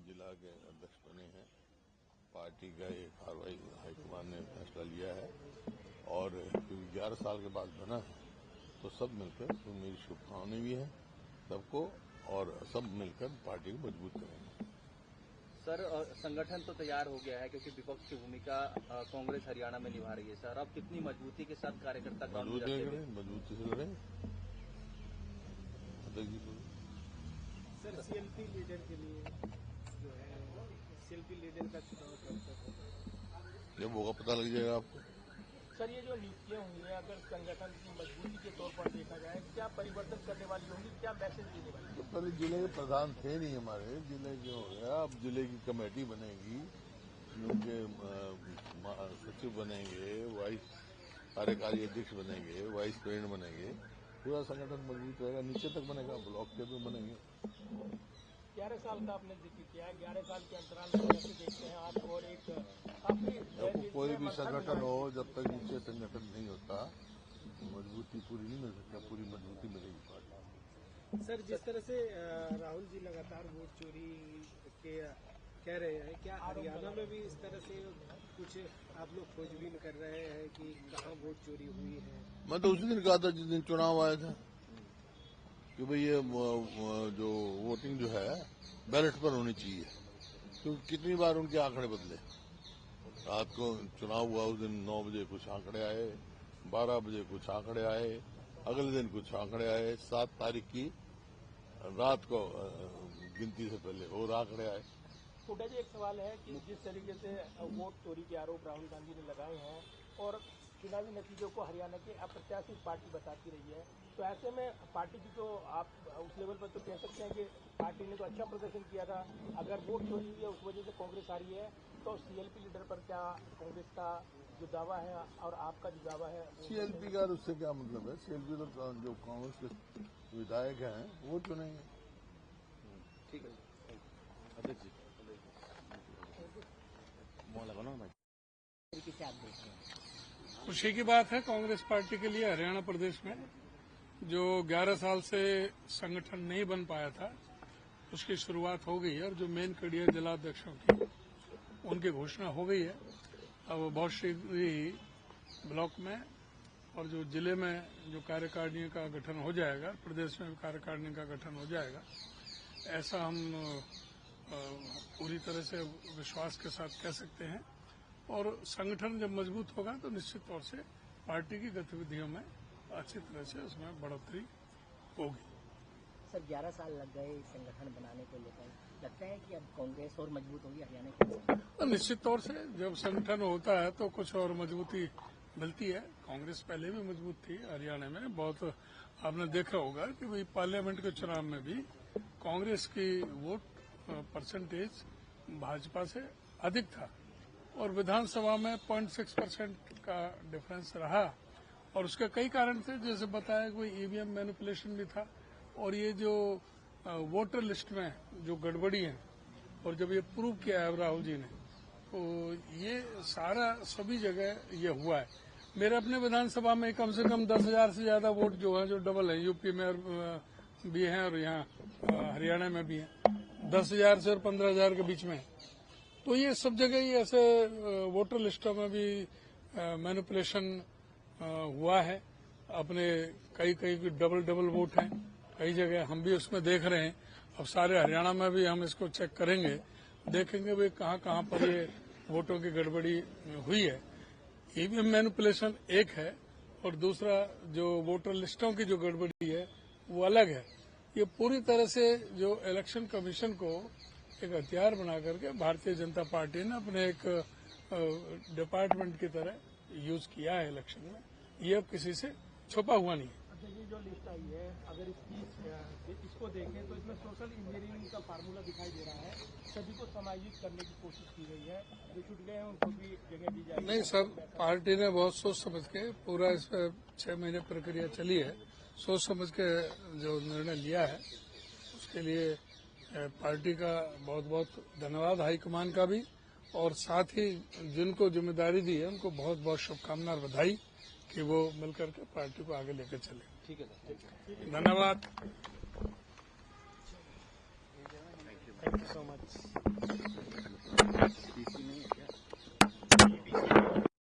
जिला के अध्यक्ष बने हैं। पार्टी का ये कार्रवाई हाईकमान ने फैसला लिया है और 11 साल के बाद बना है तो सब मिलकर तो मेरी शुभकामनाएं भी है सबको और सब मिलकर पार्टी को मजबूत करेंगे। सर, संगठन तो तैयार हो गया है क्योंकि विपक्ष की भूमिका कांग्रेस हरियाणा में निभा रही है। सर, अब कितनी मजबूती के साथ कार्यकर्ता मजबूती से लड़ें। सर, सीएलपी लीडर के लिए जो है सीएलपी लीडर का चुनाव करता जब होगा पता लग जाएगा आपको। सर, ये जो नियुक्तियां हुई है अगर संगठन की मजबूती के तौर पर देखा जाए क्या परिवर्तन करने वाली होंगी, क्या मैसेज देने वाली है? पहले जिले के प्रधान थे नहीं हमारे, जिले के हो गया, अब जिले की कमेटी बनेगी, उनके सचिव बनेंगे, वाइस कार्यकारी अध्यक्ष बनेंगे, वाइस प्रेसिडेंट बनेंगे, पूरा संगठन मजबूत रहेगा, नीचे तक बनेगा, ब्लॉक के भी बनेंगे। 11 साल का आपने जिक्र किया है, 11 साल के अंतराल में कैसे देखते हैं आप? और एक काफी कोई भी संगठन हो जब तक नीचे संगठन नहीं होता मजबूती पूरी नहीं मिल सकता, पूरी मजबूती मिलेगी पार्टी। सर, जिस तरह से राहुल जी लगातार वोट चोरी के कह रहे हैं, क्या हरियाणा में भी इस तरह से कुछ आप लोग खोजबीन कर रहे हैं कि कहाँ वोट चोरी हुई है? मैं तो उसी दिन कहा था जिस दिन चुनाव आया था कि भाई ये जो वोटिंग जो है बैलेट पर होनी चाहिए, क्योंकि कितनी बार उनके आंकड़े बदले। रात को चुनाव हुआ उस दिन 9 बजे कुछ आंकड़े आए, 12 बजे कुछ आंकड़े आए, अगले दिन कुछ आंकड़े आए, 7 तारीख की रात को गिनती से पहले और आंकड़े आए। हुड्डा जी, एक सवाल है कि जिस तरीके से वोट चोरी के आरोप राहुल गांधी ने लगाए हैं और चुनावी नतीजों को हरियाणा की अप्रत्याशित पार्टी बताती रही है, तो ऐसे में पार्टी की तो आप उस लेवल पर तो कह सकते हैं कि पार्टी ने तो अच्छा प्रदर्शन किया था। अगर वोट चोरी हुई है उस वजह से कांग्रेस हारी है, तो सीएलपी लीडर पर क्या कांग्रेस का जो दावा है और आपका जो दावा है? सीएलपी का उससे क्या मतलब है? सीएलपी तो जो कांग्रेस के विधायक हैं वो चुनेंगे। ठीक है अध्यक्ष जी। खुशी की बात है कांग्रेस पार्टी के लिए हरियाणा प्रदेश में जो 11 साल से संगठन नहीं बन पाया था उसकी शुरुआत हो गई है और जो मेन कड़ी है जिलाध्यक्षों की उनकी घोषणा हो गई है। अब बहुत शीघ्र ही ब्लॉक में और जो जिले में जो कार्यकारिणी का गठन हो जाएगा, प्रदेश में कार्यकारिणी का गठन हो जाएगा, ऐसा हम पूरी तरह से विश्वास के साथ कह सकते हैं। और संगठन जब मजबूत होगा तो निश्चित तौर से पार्टी की गतिविधियों में अच्छी तरह से उसमें बढ़ोतरी होगी। सर, 11 साल लग गए संगठन बनाने को लेकर, लगता है कि अब कांग्रेस और मजबूत होगी हरियाणा की? तो निश्चित तौर से जब संगठन होता है तो कुछ और मजबूती मिलती है। कांग्रेस पहले भी मजबूत थी हरियाणा में, बहुत आपने देखा होगा कि भाई पार्लियामेंट के चुनाव में भी कांग्रेस की वोट परसेंटेज भाजपा से अधिक था और विधानसभा में 0.6% का डिफरेंस रहा और उसके कई कारण थे, जैसे बताया कोई ईवीएम मैनिपुलेशन भी था और ये जो वोटर लिस्ट में जो गड़बड़ी है और जब ये प्रूव किया है राहुल जी ने तो ये सारा सभी जगह ये हुआ है। मेरे अपने विधानसभा में कम से कम 10,000 से ज्यादा वोट जो है जो डबल है, यूपी में भी हैं और यहाँ हरियाणा में भी हैं, 10,000 से और 15,000 के बीच में। तो ये सब जगह ही ऐसे वोटर लिस्टों में भी मैनिपुलेशन हुआ है। अपने कई डबल वोट हैं कई जगह, हम भी उसमें देख रहे हैं। अब सारे हरियाणा में भी हम इसको चेक करेंगे, देखेंगे भाई कहाँ पर ये वोटों की गड़बड़ी हुई है। ईवीएम मैनिपुलेशन एक है और दूसरा जो वोटर लिस्टों की जो गड़बड़ी है वो अलग है। ये पूरी तरह से जो इलेक्शन कमीशन को एक हथियार बना करके भारतीय जनता पार्टी ने अपने एक डिपार्टमेंट की तरह यूज किया है इलेक्शन में। ये किसी से छुपा हुआ नहीं है। ये जो लिस्ट आई है अगर इसको देखें तो इसमें सोशल इंजीनियरिंग का फार्मूला दिखाई दे रहा है, सभी को समायोजित करने की कोशिश की गई है, जो छूट गए हैं उनको भी जगह दी जाएगी। नहीं सर, पार्टी ने बहुत सोच समझ के पूरा इस पर 6 महीने प्रक्रिया चली है, सोच समझ के जो निर्णय लिया है उसके लिए पार्टी का बहुत बहुत धन्यवाद हाईकमान का भी, और साथ ही जिनको जिम्मेदारी दी है उनको बहुत बहुत शुभकामना और बधाई कि वो मिलकर के पार्टी को आगे लेकर चले। ठीक है सर, धन्यवाद। Thank you so much.